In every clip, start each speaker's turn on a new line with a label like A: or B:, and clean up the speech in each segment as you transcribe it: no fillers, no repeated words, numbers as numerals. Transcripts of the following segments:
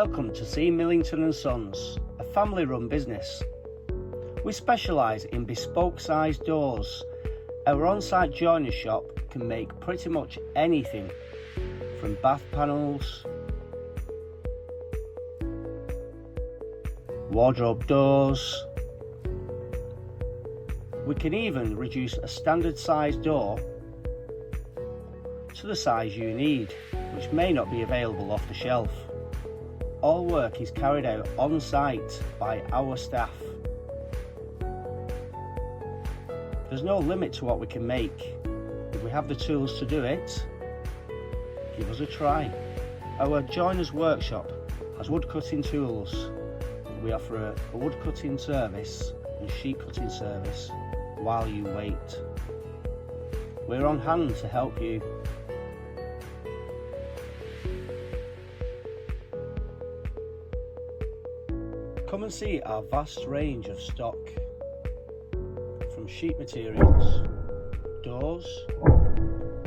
A: Welcome to C Millington Sons, a family-run business. We specialise in bespoke sized doors. Our on-site joinery shop can make pretty much anything, from bath panels, wardrobe doors. We can even reduce a standard size door to the size you need, which may not be available off the shelf. All work is carried out on site by our staff. There's no limit to what we can make. If we have the tools to do it, give us a try. Our joiners workshop has wood cutting tools. We offer a wood cutting service and sheet cutting service while you wait. We're on hand to help you. Come and see our vast range of stock, from sheet materials, doors,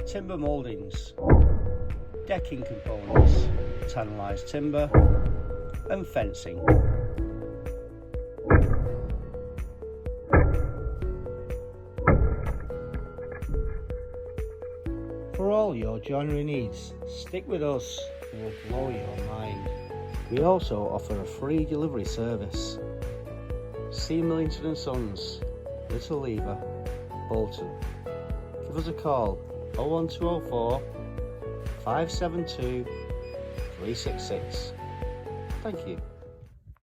A: timber mouldings, decking components, tannelised timber and fencing. For all your joinery needs, stick with us and we'll blow your mind. We also offer a free delivery service. C Millington Sons, Little Lever, Bolton. Give us a call 01204 572 366. Thank you.